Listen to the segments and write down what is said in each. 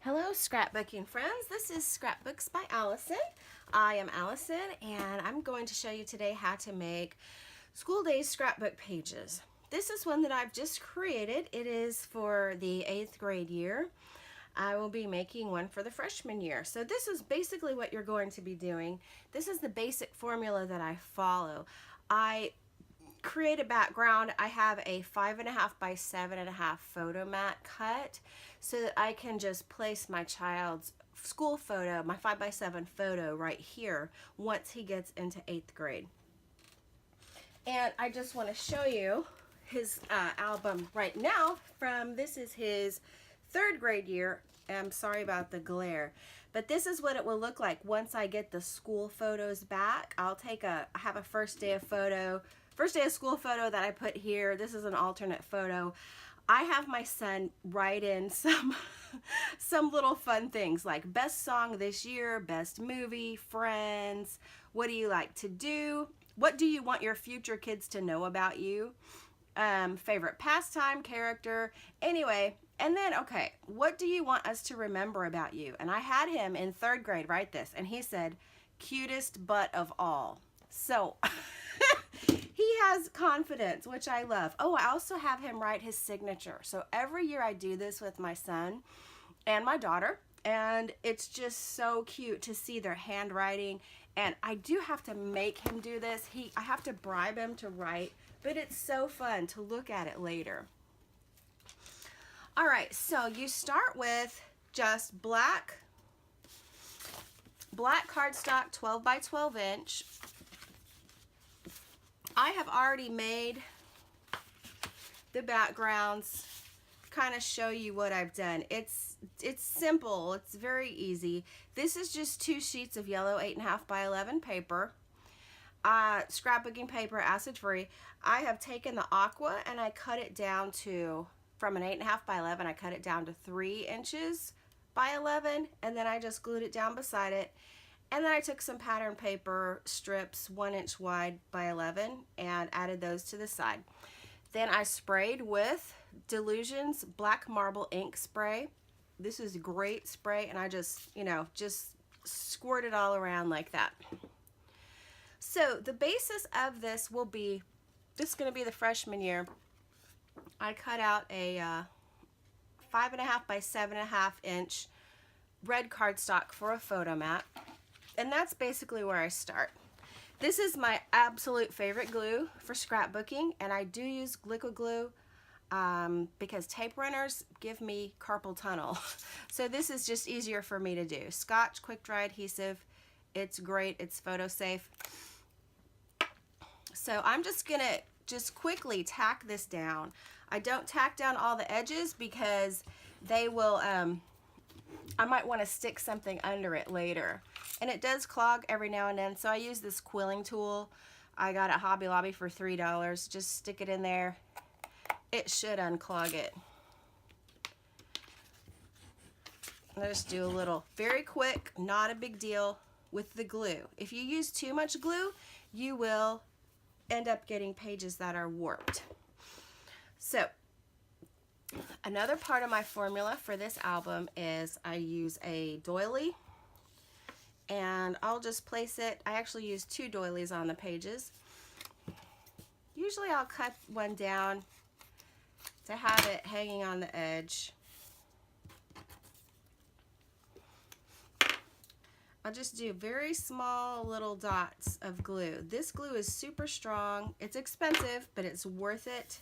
Hello scrapbooking friends, this is Scrapbooks by Allison. I am Allison and I'm going to show you today how to make school days scrapbook pages. This is one that I've just created. It is for the 8th grade year. I will be making one for the freshman year. So this is basically what you're going to be doing. This is the basic formula that I follow. I create a background. I have a 5.5 by 7.5 photo mat cut so that I can just place my child's school photo, my 5 by 7 photo right here once he gets into 8th grade. And I just want to show you his album right now this is his 3rd grade year. I'm sorry about the glare, but this is what it will look like once I get the school photos back. I have a first day of school photo that I put here. This is an alternate photo. I have my son write in some little fun things like best song this year, best movie, friends, what do you like to do, what do you want your future kids to know about you, favorite pastime, character, anyway. And then, okay, what do you want us to remember about you? And I had him in 3rd grade write this, and he said, cutest butt of all. So he has confidence, which I love. Oh, I also have him write his signature. So every year I do this with my son and my daughter, and it's just so cute to see their handwriting. And I do have to make him do this. I have to bribe him to write, but it's so fun to look at it later. All right, so you start with just black cardstock, 12 by 12 inch. I have already made the backgrounds, kind of show you what I've done. It's simple, it's very easy. This is just 2 sheets of yellow 8.5 by 11 paper, scrapbooking paper, acid free. I have taken the aqua and I cut it down to, from an 8.5 by 11, I cut it down to 3 inches by 11, and then I just glued it down beside it. And then I took some pattern paper strips 1 inch wide by 11 and added those to the side. Then I sprayed with Delusion's Black Marble ink spray. This is a great spray, and I just squirt it all around like that. So the basis of this will be, this is going to be the freshman year. I cut out a 5.5 by 7.5 inch red cardstock for a photo mat. And that's basically where I start. This is my absolute favorite glue for scrapbooking, and I do use liquid glue because tape runners give me carpal tunnel. So this is just easier for me to do. Scotch quick dry adhesive, it's great, it's photo safe. So I'm just gonna quickly tack this down. I don't tack down all the edges because they will, I might want to stick something under it later. And it does clog every now and then, so I use this quilling tool. I got it at Hobby Lobby for $3. Just stick it in there. It should unclog it. I'll just do a little, very quick, not a big deal with the glue. If you use too much glue, you will end up getting pages that are warped. So another part of my formula for this album is I use a doily, and I'll just place it. I actually use 2 doilies on the pages. Usually I'll cut one down to have it hanging on the edge. I'll just do very small little dots of glue. This glue is super strong. It's expensive, but it's worth it.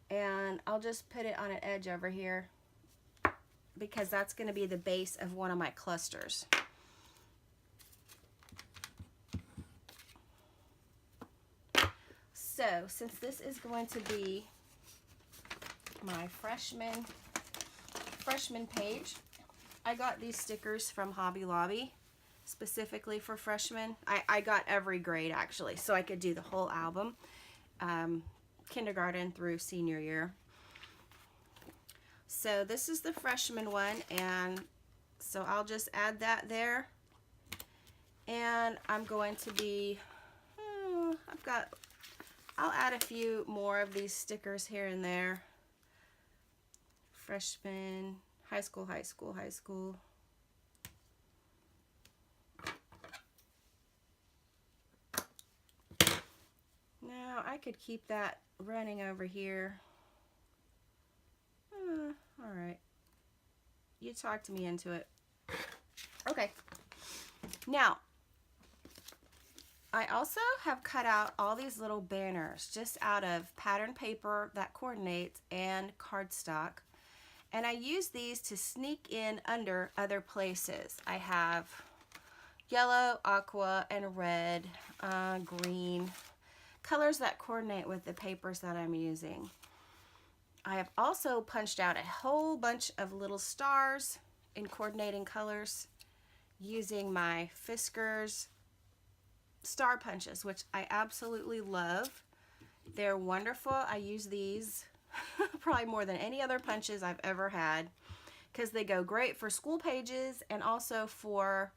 And I'll just put it on an edge over here because that's going to be the base of one of my clusters. So since this is going to be my freshman page, I got these stickers from Hobby Lobby specifically for freshmen. I got every grade actually, so I could do the whole album, kindergarten through senior year. So this is the freshman one, and so I'll just add that there. And I'm going to be, I'll add a few more of these stickers here and there. Freshman, High school, high school, high school. Now I could keep that running over here. All right. You talked me into it. Okay. Now, I also have cut out all these little banners just out of pattern paper that coordinates and cardstock. And I use these to sneak in under other places. I have yellow, aqua, and red, green, colors that coordinate with the papers that I'm using. I have also punched out a whole bunch of little stars in coordinating colors using my Fiskars star punches, which I absolutely love. They're wonderful. I use these probably more than any other punches I've ever had because they go great for school pages and also for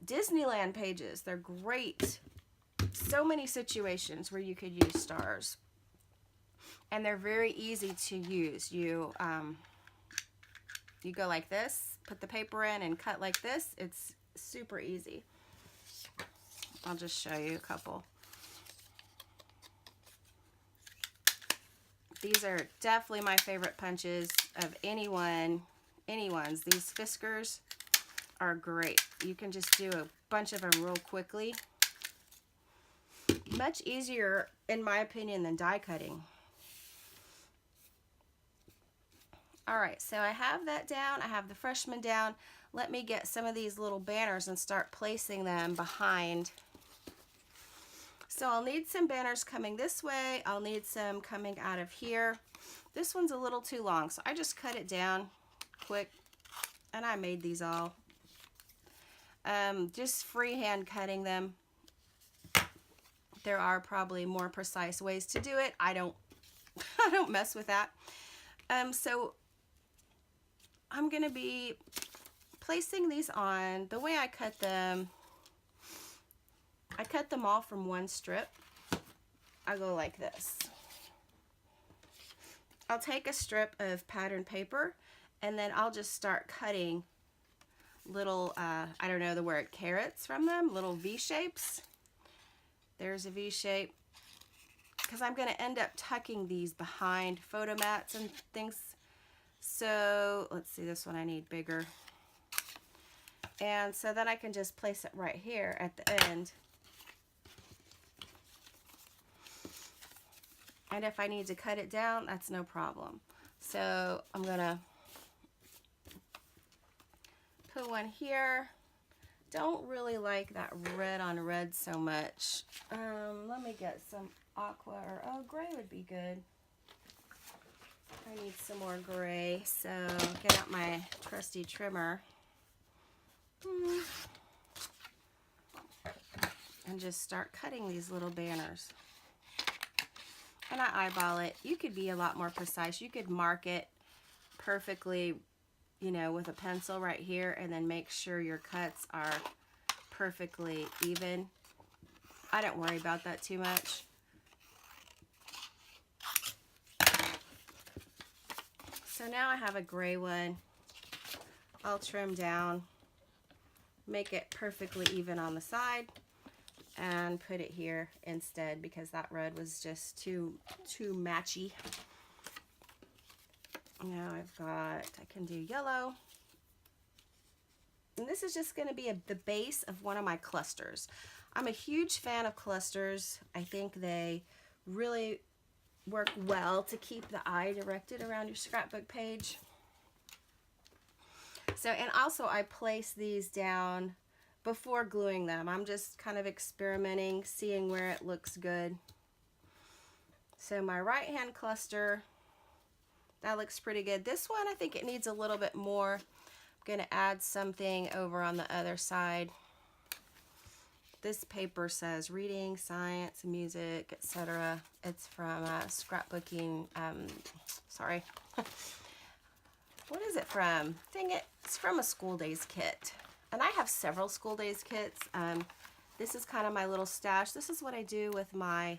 Disneyland pages. They're great. So many situations where you could use stars. And they're very easy to use. You go like this, put the paper in and cut like this. It's super easy. I'll just show you a couple. These are definitely my favorite punches of anyone's. These Fiskars are great. You can just do a bunch of them real quickly. Much easier, in my opinion, than die cutting. All right, so I have that down. I have the freshman down. Let me get some of these little banners and start placing them behind. So I'll need some banners coming this way. I'll need some coming out of here. This one's a little too long, so I just cut it down quick, and I made these all. Just freehand cutting them. There are probably more precise ways to do it. I don't mess with that. So I'm going to be placing these on. The way I cut them all from one strip. I go like this. I'll take a strip of pattern paper and then I'll just start cutting little, I don't know the word, carrots from them, little V shapes. There's a V shape. Because I'm going to end up tucking these behind photo mats and things. So let's see, this one I need bigger. And so then I can just place it right here at the end. And if I need to cut it down, that's no problem. So I'm going to put one here. Don't really like that red on red so much. Let me get some aqua or, oh, gray would be good. I need some more gray, so get out my trusty trimmer. And just start cutting these little banners. And I eyeball it. You could be a lot more precise. You could mark it perfectly, you know, with a pencil right here and then make sure your cuts are perfectly even. I don't worry about that too much. So now I have a gray one. I'll trim down, make it perfectly even on the side, and put it here instead because that red was just too matchy. Now I can do yellow. And this is just going to be the base of one of my clusters. I'm a huge fan of clusters. I think they really work well to keep the eye directed around your scrapbook page. So, and also I place these down before gluing them. I'm just kind of experimenting, seeing where it looks good. So my right hand cluster, that looks pretty good. This one, I think it needs a little bit more. I'm going to add something over on the other side. This paper says reading, science, music, etc. It's from Scrapbooking, sorry. What is it from? Dang it, it's from a School Days kit. And I have several School Days kits. This is kind of my little stash. This is what I do with my,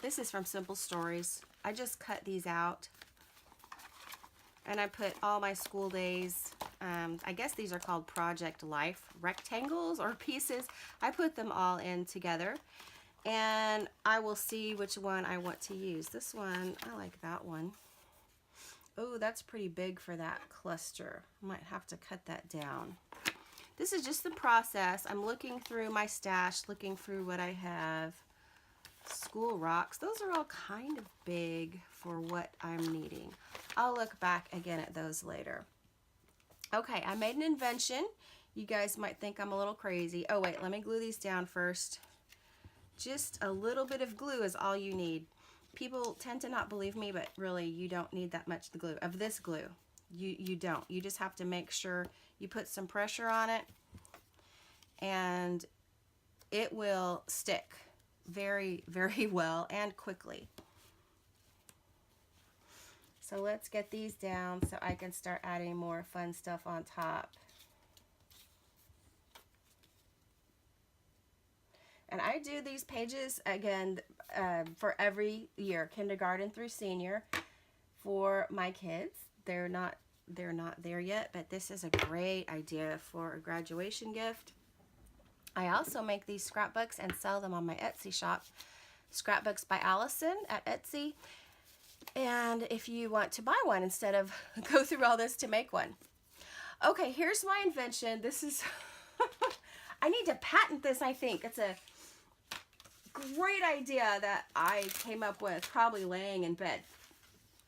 this is from Simple Stories. I just cut these out and I put all my school days, I guess these are called Project Life rectangles or pieces. I put them all in together, and I will see which one I want to use. This one, I like that one. Oh, that's pretty big for that cluster. I might have to cut that down. This is just the process. I'm looking through my stash, looking through what I have. School rocks. Those are all kind of big for what I'm needing. I'll look back again at those later. Okay, I made an invention. You guys might think I'm a little crazy. Oh wait, let me glue these down first. Just a little bit of glue is all you need. People tend to not believe me, but really you don't need that much of this glue. You don't. You just have to make sure you put some pressure on it and it will stick very, very well and quickly. So let's get these down so I can start adding more fun stuff on top. And I do these pages again for every year, kindergarten through senior, for my kids. They're not there yet, but this is a great idea for a graduation gift. I also make these scrapbooks and sell them on my Etsy shop, Scrapbooks by Allison at Etsy. And if you want to buy one instead of go through all this to make one. Okay, here's my invention. This is, I need to patent this, I think. It's a great idea that I came up with, probably laying in bed.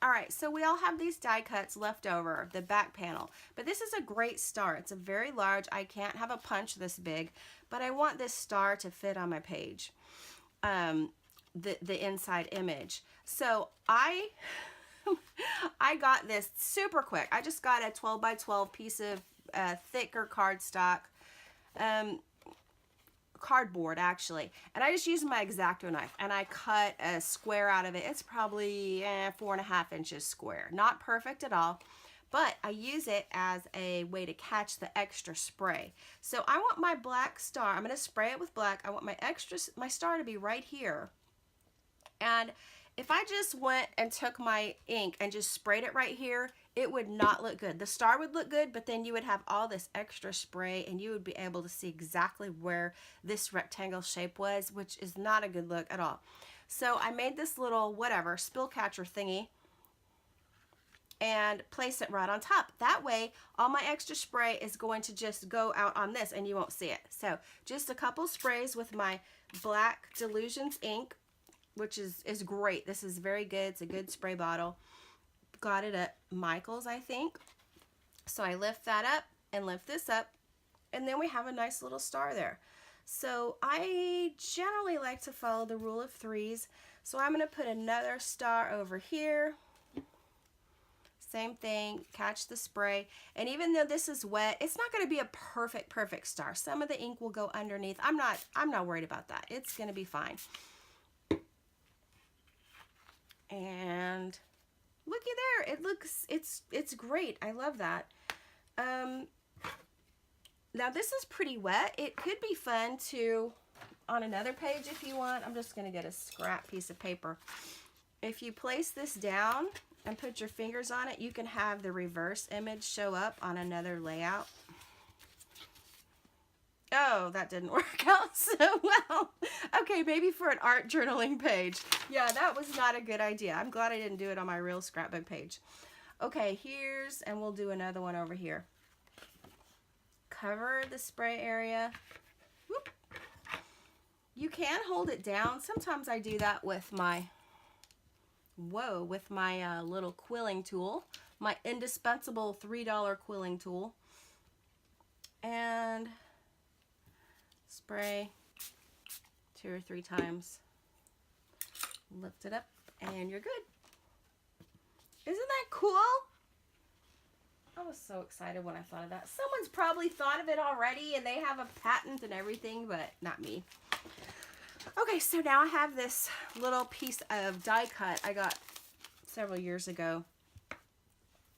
All right, so we all have these die cuts left over, the back panel. But this is a great star. It's a very large, I can't have a punch this big, but I want this star to fit on my page, the inside image. So I got this super quick. I just got a 12 by 12 piece of thicker cardstock, cardboard actually, and I just used my X-Acto knife and I cut a square out of it. It's probably 4.5 inches square. Not perfect at all, but I use it as a way to catch the extra spray. So I want my black star, I'm going to spray it with black. I want my star to be right here. And if I just went and took my ink and just sprayed it right here, it would not look good. The star would look good, but then you would have all this extra spray and you would be able to see exactly where this rectangle shape was, which is not a good look at all. So I made this little whatever spill catcher thingy and place it right on top. That way, all my extra spray is going to just go out on this and you won't see it. So just a couple sprays with my black Delusions ink, which is great. This is very good. It's a good spray bottle. Got it at Michael's, I think. So I lift that up and lift this up, and then we have a nice little star there. So I generally like to follow the rule of threes. So I'm going to put another star over here. Same thing, catch the spray. And even though this is wet, it's not going to be a perfect star. Some of the ink will go underneath. I'm not worried about that. It's going to be fine. And looky there, it looks, it's great. I love that. Now this is pretty wet. It could be fun to, on another page if you want. I'm just going to get a scrap piece of paper. If you place this down and put your fingers on it, you can have the reverse image show up on another layout. Oh, that didn't work out so well. Okay, maybe for an art journaling page. Yeah, that was not a good idea. I'm glad I didn't do it on my real scrapbook page. Okay, and we'll do another one over here. Cover the spray area. Whoop. You can hold it down. Sometimes I do that with my, little quilling tool. My indispensable $3 quilling tool. And spray 2 or 3 times, lift it up, and you're good. Isn't that cool? I was so excited when I thought of that. Someone's probably thought of it already and they have a patent and everything, but not me. Okay, so now I have this little piece of die cut I got several years ago.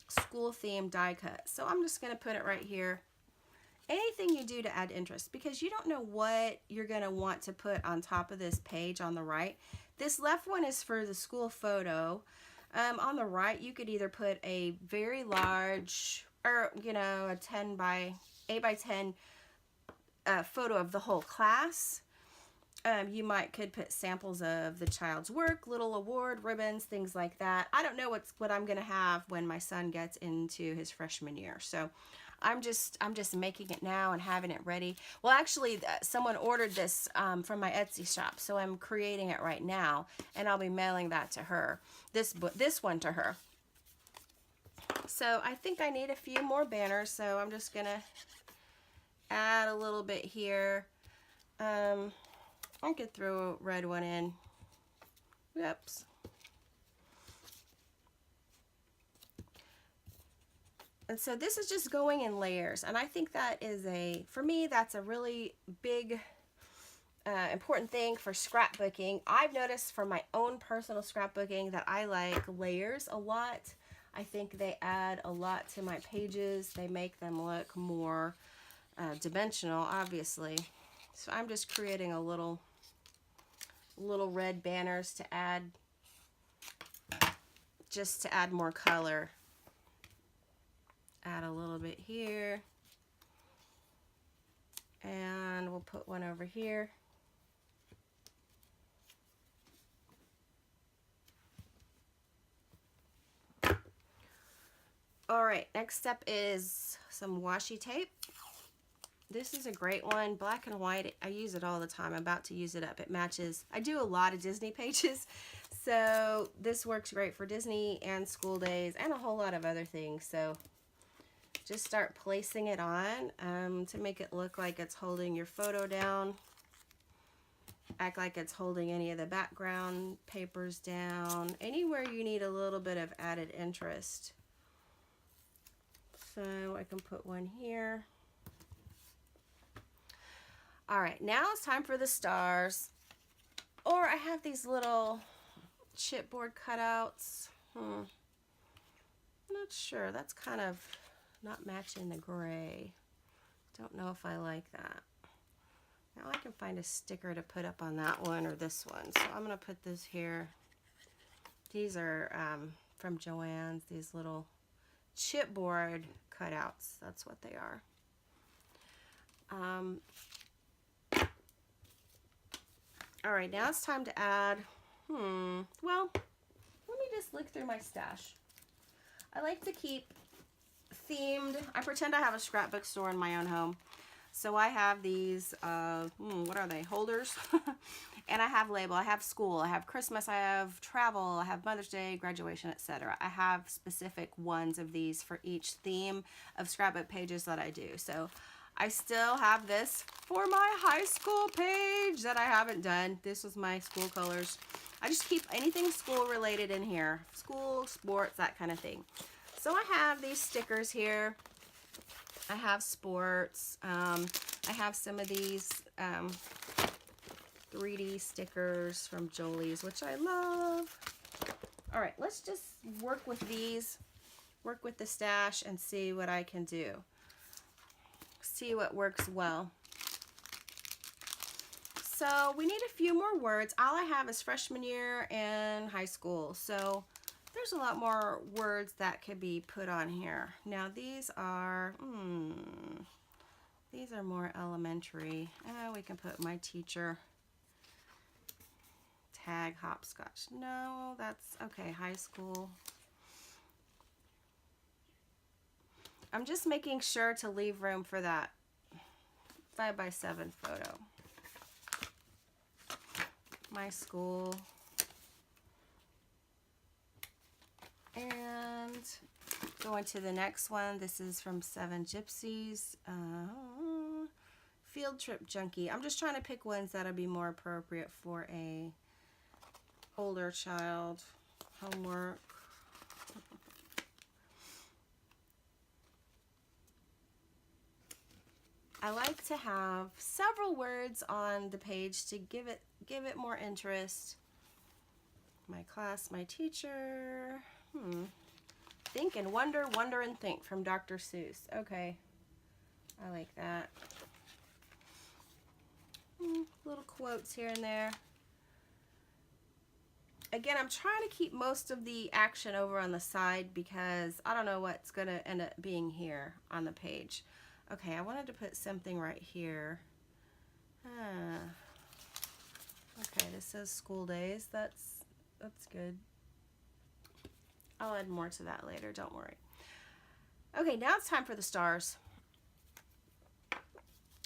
School themed die cut. So I'm just going to put it right here. Anything you do to add interest, because you don't know what you're going to want to put on top of this page on the right. This left one is for the school photo. On the right, you could either put a very large, or, you know, a 8 by 10 photo of the whole class. You could put samples of the child's work, little award, ribbons, things like that. I don't know what I'm gonna have when my son gets into his freshman year. So I'm just making it now and having it ready. Well, actually, someone ordered this from my Etsy shop, so I'm creating it right now, and I'll be mailing that to her. This one to her. So I think I need a few more banners, so I'm just gonna add a little bit here. I could throw a red one in. Oops. And so this is just going in layers, and I think that is for me, that's a really big, important thing for scrapbooking. I've noticed for my own personal scrapbooking that I like layers a lot. I think they add a lot to my pages. They make them look more dimensional, obviously. So I'm just creating a little red banners to add, just to add more color. Add a little bit here, and we'll put one over here. All right, next step is some washi tape. This is a great one, black and white. I use it all the time. I'm about to use it up. It matches. I do a lot of Disney pages, so this works great for Disney and school days and a whole lot of other things. So just start placing it on to make it look like it's holding your photo down. Act like it's holding any of the background papers down. Anywhere you need a little bit of added interest. So I can put one here. All right, now it's time for the stars. Or I have these little chipboard cutouts. I'm not sure. That's kind of not matching the gray. Don't know if I like that. Now I can find a sticker to put up on that one or this one. So I'm going to put this here. These are from Joann's, these little chipboard cutouts. That's what they are. All right, now it's time to add, well, let me just look through my stash. I like to keep themed. I pretend I have a scrapbook store in my own home. So I have these, what are they, holders? And I have label, I have school, I have Christmas, I have travel, I have Mother's Day, graduation, etc. I have specific ones of these for each theme of scrapbook pages that I do. So I still have this for my high school page that I haven't done. This was my school colors. I just keep anything school related in here. School, sports, that kind of thing. So I have these stickers here. I have sports. I have some of these 3D stickers from Jolie's, which I love. All right, let's just work with these, work with the stash, and see what I can do. See what works well. So we need a few more words. All I have is freshman year and high school. So there's a lot more words that could be put on here. Now these are more elementary. We can put my teacher. Tag hopscotch. No, that's okay, high school. I'm just making sure to leave room for that 5x7 photo. My school. And going to the next one. This is from 7 Gypsies. Field Trip Junkie. I'm just trying to pick ones that'll be more appropriate for a older child. Homework. I like to have several words on the page to give it more interest. My class, my teacher. Think and wonder, wonder and think from Dr. Seuss. Okay, I like that. Little quotes here and there. Again, I'm trying to keep most of the action over on the side because I don't know what's going to end up being here on the page. Okay, I wanted to put something right here. Okay, this says School Days. That's good. I'll add more to that later, don't worry. Okay, now it's time for the stars.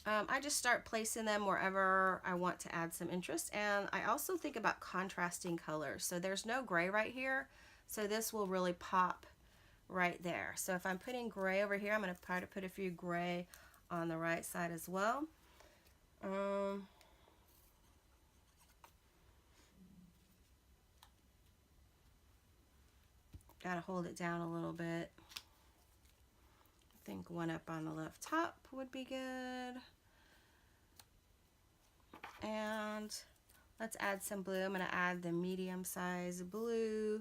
I just start placing them wherever I want to add some interest, and I also think about contrasting colors. So there's no gray right here, so this will really pop right there. So if I'm putting gray over here, I'm going to try to put a few gray on the right side as well. Gotta hold it down a little bit. I think one up on the left top would be good. And let's add some blue. I'm going to add the medium size blue.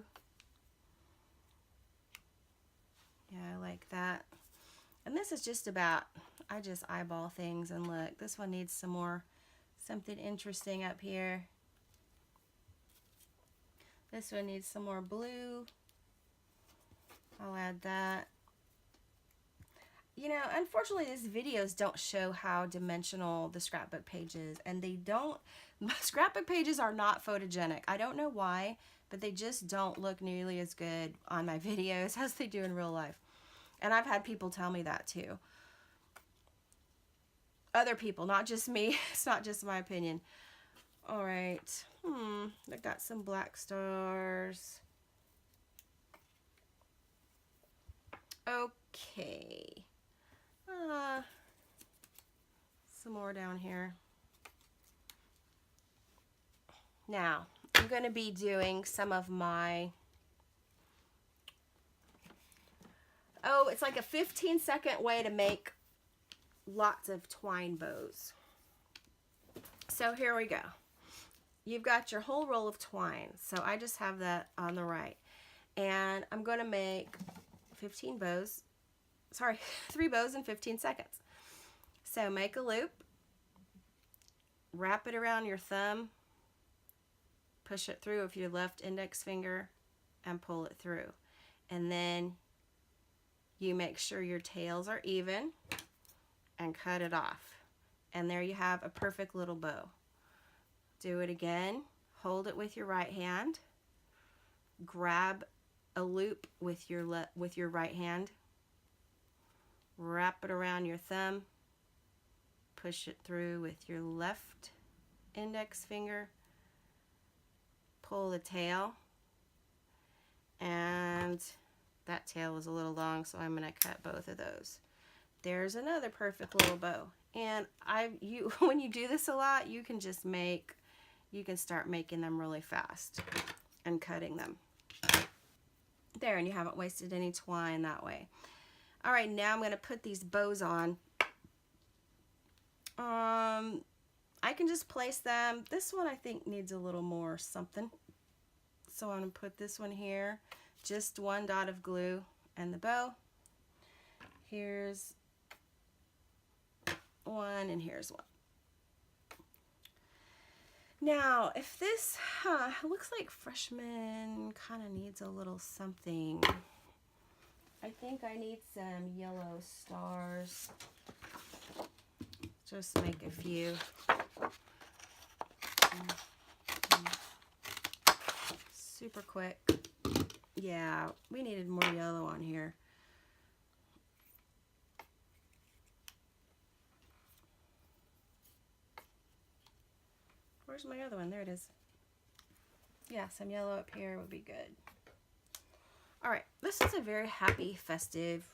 Yeah, I like that. And this is just about, I just eyeball things and look. This one needs some more, something interesting up here. This one needs some more blue. I'll add that. You know, unfortunately, these videos don't show how dimensional the scrapbook page is, and they don't, scrapbook pages are not photogenic. I don't know why, but they just don't look nearly as good on my videos as they do in real life. And I've had people tell me that too. Other people, not just me. It's not just my opinion. All right. I got some black stars. Okay. Some more down here. Now, I'm going to be doing some of my, it's like a 15-second way to make lots of twine bows. So here we go. You've got your whole roll of twine. So I just have that on the right. And I'm going to make 15 bows. Sorry, 3 bows in 15 seconds. So make a loop, wrap it around your thumb, push it through with your left index finger, and pull it through. And then you make sure your tails are even and cut it off. And there you have a perfect little bow. Do it again. Hold it with your right hand. Grab a loop with your right hand. Wrap it around your thumb. Push it through with your left index finger. Pull the tail. And that tail is a little long, so I'm going to cut both of those. There's another perfect little bow. And when you do this a lot, you can start making them really fast and cutting them. There, and you haven't wasted any twine that way. All right, now I'm going to put these bows on. I can just place them. This one I think needs a little more something. So I'm going to put this one here. Just one dot of glue and the bow. Here's one and here's one. Now, if this looks like freshman kind of needs a little something. I think I need some yellow stars. Just make a few. Super quick. Yeah, we needed more yellow on here. Where's my other one? There it is. Yeah, some yellow up here would be good. All right, this is a very happy, festive,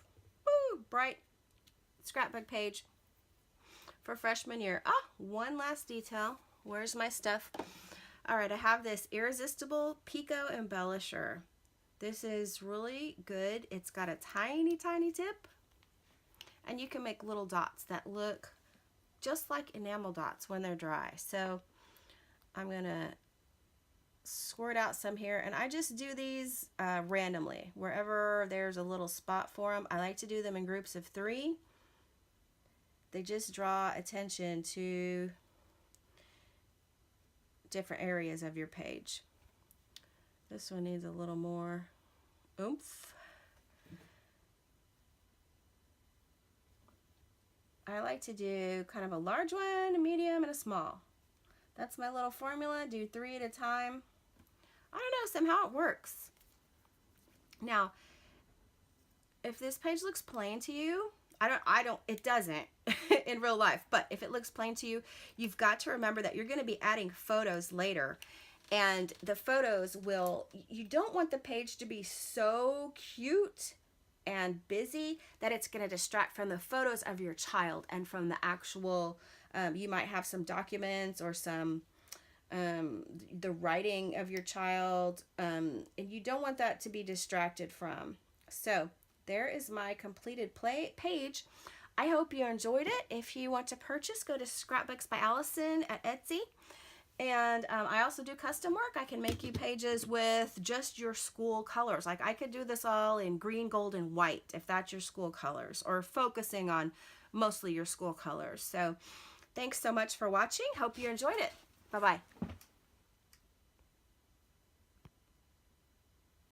bright scrapbook page for freshman year. One last detail. Where's my stuff? All right, I have this Irresistible Pico Embellisher. This is really good. It's got a tiny, tiny tip, and you can make little dots that look just like enamel dots when they're dry. So I'm gonna squirt out some here, and I just do these randomly wherever there's a little spot for them. I like to do them in groups of 3. They just draw attention to different areas of your page. This one needs a little more oomph. I like to do kind of a large one, a medium, and a small. That's my little formula. Do 3 at a time. I don't know, somehow it works. Now, if this page looks plain to you, it doesn't in real life, but if it looks plain to you, you've got to remember that you're going to be adding photos later. And the photos you don't want the page to be so cute and busy that it's going to distract from the photos of your child and from the actual, you might have some documents or some, the writing of your child, and you don't want that to be distracted from. So there is my completed page. I hope you enjoyed it. If you want to purchase, go to Scrapbooks by Allison at Etsy. And I also do custom work. I can make you pages with just your school colors. Like I could do this all in green, gold, and white if that's your school colors, or focusing on mostly your school colors. So thanks so much for watching. Hope you enjoyed it. Bye-bye.